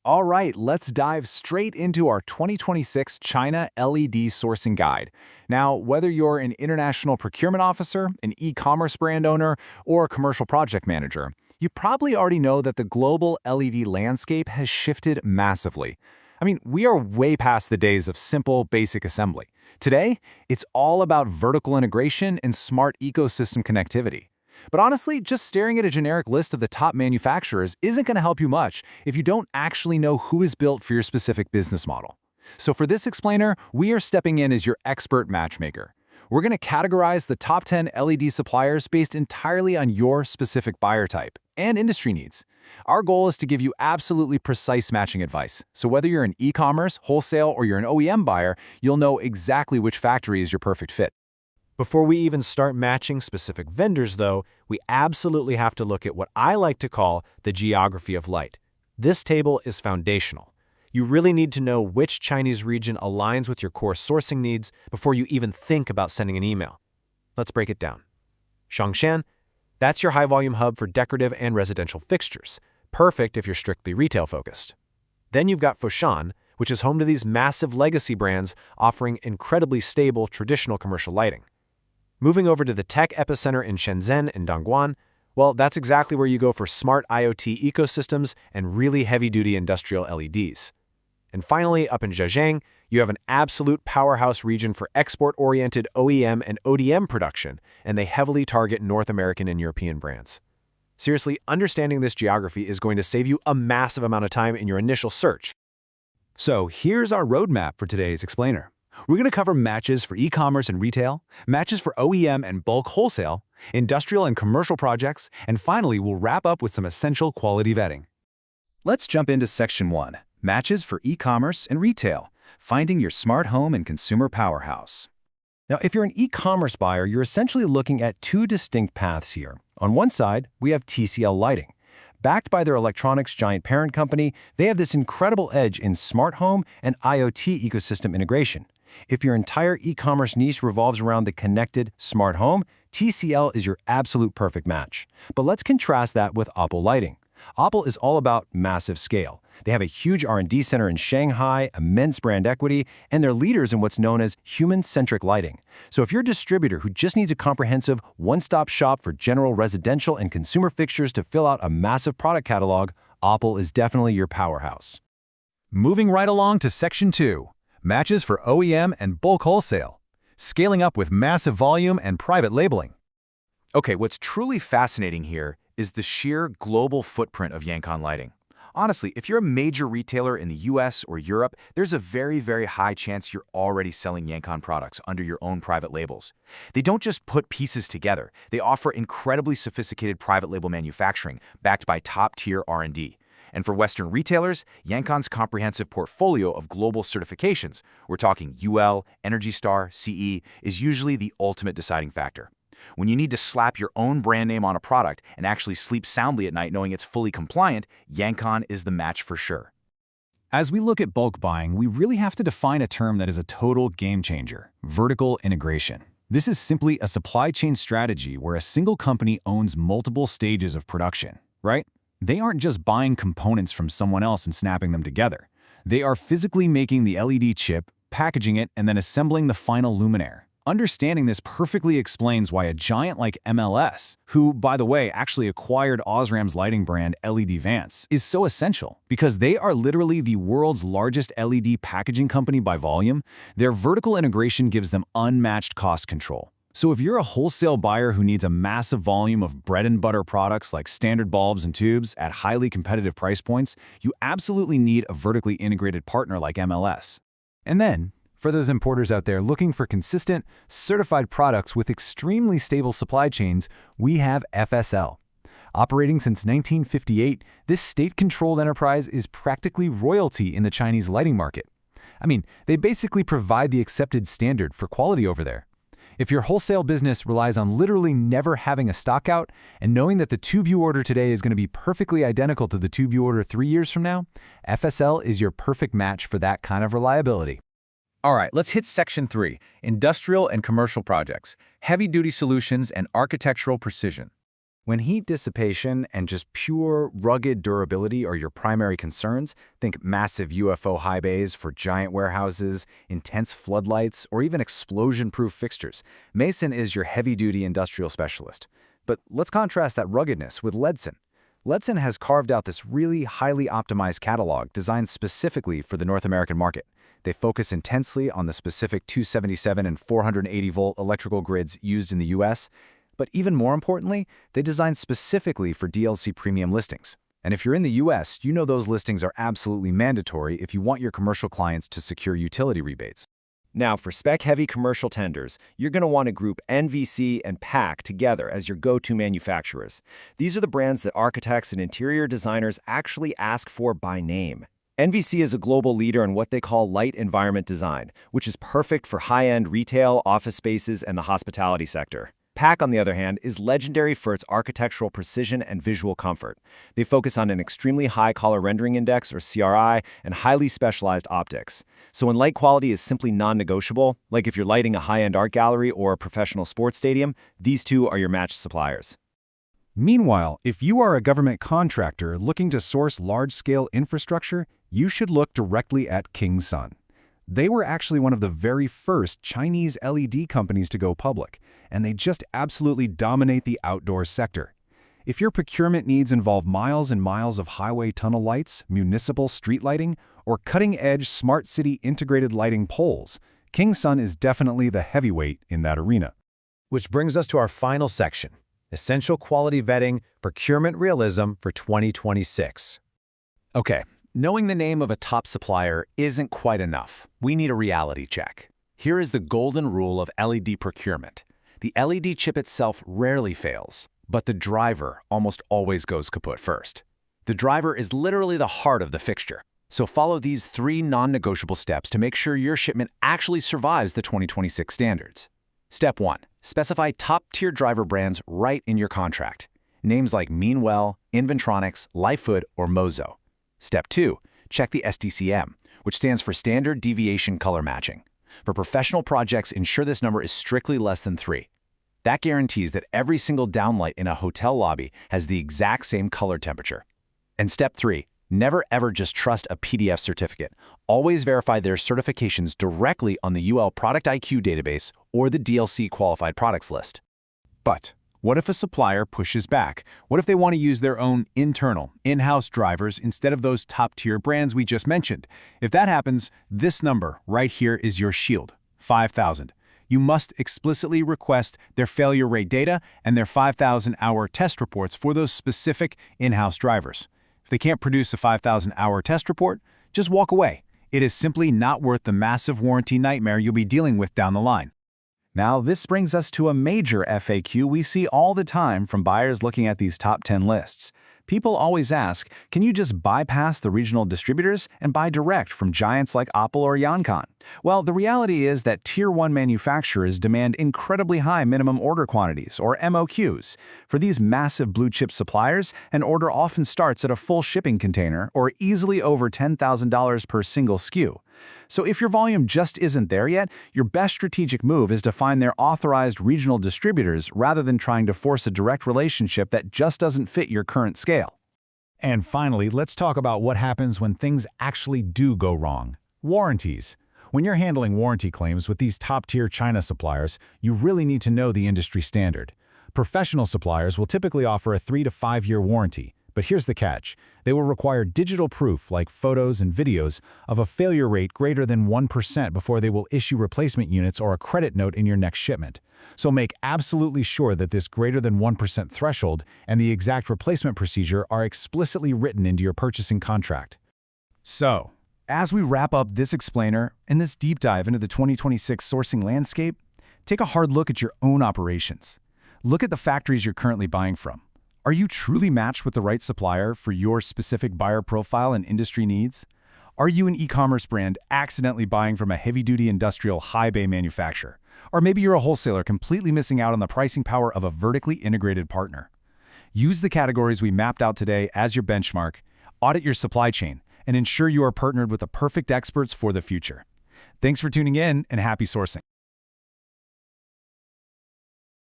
All right, let's dive straight into our 2026 China LED sourcing guide. Now, whether you're an international procurement officer, an e-commerce brand owner, or a commercial project manager, you probably already know that the global LED landscape has shifted massively. We are way past the days of simple, basic assembly. Today, it's all about vertical integration and smart ecosystem connectivity. But honestly, just staring at a generic list of the top manufacturers isn't going to help you much if you don't actually know who is built for your specific business model. So for this explainer, we are stepping in as your expert matchmaker. We're going to categorize the top 10 LED suppliers based entirely on your specific buyer type and industry needs. Our goal is to give you absolutely precise matching advice. So whether you're an e-commerce, wholesale, or you're an OEM buyer, you'll know exactly which factory is your perfect fit. Before we even start matching specific vendors, though, we absolutely have to look at what I like to call the geography of light. This table is foundational. You really need to know which Chinese region aligns with your core sourcing needs before you even think about sending an email. Let's break it down. Zhongshan, that's your high-volume hub for decorative and residential fixtures, perfect if you're strictly retail-focused. Then you've got Foshan, which is home to these massive legacy brands offering incredibly stable traditional commercial lighting. Moving over to the tech epicenter in Shenzhen and Dongguan, well, that's exactly where you go for smart IoT ecosystems and really heavy-duty industrial LEDs. And finally, up in Zhejiang, you have an absolute powerhouse region for export-oriented OEM and ODM production, and they heavily target North American and European brands. Seriously, understanding this geography is going to save you a massive amount of time in your initial search. So here's our roadmap for today's explainer. We're going to cover matches for e-commerce and retail, matches for OEM and bulk wholesale, industrial and commercial projects, and finally, we'll wrap up with some essential quality vetting. Let's jump into Section 1, Matches for e-commerce and retail, finding your smart home and consumer powerhouse. Now, if you're an e-commerce buyer, you're essentially looking at two distinct paths here. On one side, we have TCL Lighting. Backed by their electronics giant parent company, they have this incredible edge in smart home and IoT ecosystem integration. If your entire e-commerce niche revolves around the connected smart home, TCL is your absolute perfect match. But let's contrast that with Oppo Lighting. Oppo is all about massive scale. They have a huge R&D center in Shanghai, immense brand equity, and they're leaders in what's known as human-centric lighting. So if you're a distributor who just needs a comprehensive one-stop shop for general residential and consumer fixtures to fill out a massive product catalog, Oppo is definitely your powerhouse. Moving right along to Section 2. Matches for OEM and bulk wholesale, scaling up with massive volume and private labeling. Okay, what's truly fascinating here is the sheer global footprint of Yankan Lighting. Honestly, if you're a major retailer in the US or Europe, there's a very, very high chance you're already selling Yankan products under your own private labels. They don't just put pieces together. They offer incredibly sophisticated private label manufacturing backed by top-tier R&D. And for Western retailers, Yankan's comprehensive portfolio of global certifications, we're talking UL, Energy Star, CE, is usually the ultimate deciding factor. When you need to slap your own brand name on a product and actually sleep soundly at night knowing it's fully compliant, Yankan is the match for sure. As we look at bulk buying, we really have to define a term that is a total game changer: vertical integration. This is simply a supply chain strategy where a single company owns multiple stages of production, right? They aren't just buying components from someone else and snapping them together. They are physically making the LED chip, packaging it, and then assembling the final luminaire. Understanding this perfectly explains why a giant like MLS, who, by the way, actually acquired Osram's lighting brand LED Vance, is so essential. Because they are literally the world's largest LED packaging company by volume, their vertical integration gives them unmatched cost control. So if you're a wholesale buyer who needs a massive volume of bread-and-butter products like standard bulbs and tubes at highly competitive price points, you absolutely need a vertically integrated partner like MLS. And then, for those importers out there looking for consistent, certified products with extremely stable supply chains, we have FSL. Operating since 1958, this state-controlled enterprise is practically royalty in the Chinese lighting market. They basically provide the accepted standard for quality over there. If your wholesale business relies on literally never having a stock out and knowing that the tube you order today is going to be perfectly identical to the tube you order 3 years from now, FSL is your perfect match for that kind of reliability. All right, let's hit Section 3, Industrial and Commercial Projects, Heavy-Duty Solutions and Architectural Precision. When heat dissipation and just pure, rugged durability are your primary concerns, think massive UFO high bays for giant warehouses, intense floodlights, or even explosion-proof fixtures. Mason is your heavy-duty industrial specialist. But let's contrast that ruggedness with Ledson. Ledson has carved out this really highly optimized catalog designed specifically for the North American market. They focus intensely on the specific 277 and 480-volt electrical grids used in the US, but even more importantly, they design specifically for DLC premium listings. And if you're in the US, you know those listings are absolutely mandatory if you want your commercial clients to secure utility rebates. Now, for spec-heavy commercial tenders, you're going to want to group NVC and PAC together as your go-to manufacturers. These are the brands that architects and interior designers actually ask for by name. NVC is a global leader in what they call light environment design, which is perfect for high-end retail, office spaces, and the hospitality sector. PAC, on the other hand, is legendary for its architectural precision and visual comfort. They focus on an extremely high color rendering index, or CRI, and highly specialized optics. So when light quality is simply non-negotiable, like if you're lighting a high-end art gallery or a professional sports stadium, these two are your matched suppliers. Meanwhile, if you are a government contractor looking to source large-scale infrastructure, you should look directly at King Sun. They were actually one of the very first Chinese LED companies to go public, and they just absolutely dominate the outdoor sector. If your procurement needs involve miles and miles of highway tunnel lights, municipal street lighting, or cutting-edge smart city integrated lighting poles, King Sun is definitely the heavyweight in that arena. Which brings us to our final section, Essential Quality Vetting Procurement Realism for 2026. Okay. Knowing the name of a top supplier isn't quite enough. We need a reality check. Here is the golden rule of LED procurement. The LED chip itself rarely fails, but the driver almost always goes kaput first. The driver is literally the heart of the fixture. So follow these 3 non-negotiable steps to make sure your shipment actually survives the 2026 standards. Step 1. Specify top-tier driver brands right in your contract. Names like Meanwell, Inventronics, Lightfoot, or Mozo. Step 2. Check the SDCM, which stands for Standard Deviation Color Matching. For professional projects, ensure this number is strictly less than 3. That guarantees that every single downlight in a hotel lobby has the exact same color temperature. And Step 3. Never ever just trust a PDF certificate. Always verify their certifications directly on the UL Product IQ database or the DLC Qualified Products list. But what if a supplier pushes back? What if they want to use their own internal, in-house drivers instead of those top-tier brands we just mentioned? If that happens, this number right here is your shield, 5,000. You must explicitly request their failure rate data and their 5,000-hour test reports for those specific in-house drivers. If they can't produce a 5,000-hour test report, just walk away. It is simply not worth the massive warranty nightmare you'll be dealing with down the line. Now, this brings us to a major FAQ we see all the time from buyers looking at these top 10 lists. People always ask, can you just bypass the regional distributors and buy direct from giants like Opel or Yoncon? Well, the reality is that Tier 1 manufacturers demand incredibly high minimum order quantities, or MOQs. For these massive blue-chip suppliers, an order often starts at a full shipping container or easily over $10,000 per single SKU. So if your volume just isn't there yet, your best strategic move is to find their authorized regional distributors rather than trying to force a direct relationship that just doesn't fit your current scale. And finally, let's talk about what happens when things actually do go wrong. Warranties. When you're handling warranty claims with these top-tier China suppliers, you really need to know the industry standard. Professional suppliers will typically offer a 3 to 5 year warranty. But here's the catch. They will require digital proof, like photos and videos, of a failure rate greater than 1% before they will issue replacement units or a credit note in your next shipment. So make absolutely sure that this greater than 1% threshold and the exact replacement procedure are explicitly written into your purchasing contract. So, as we wrap up this explainer and this deep dive into the 2026 sourcing landscape, take a hard look at your own operations. Look at the factories you're currently buying from. Are you truly matched with the right supplier for your specific buyer profile and industry needs? Are you an e-commerce brand accidentally buying from a heavy-duty industrial high-bay manufacturer? Or maybe you're a wholesaler completely missing out on the pricing power of a vertically integrated partner. Use the categories we mapped out today as your benchmark, audit your supply chain, and ensure you are partnered with the perfect experts for the future. Thanks for tuning in, and happy sourcing.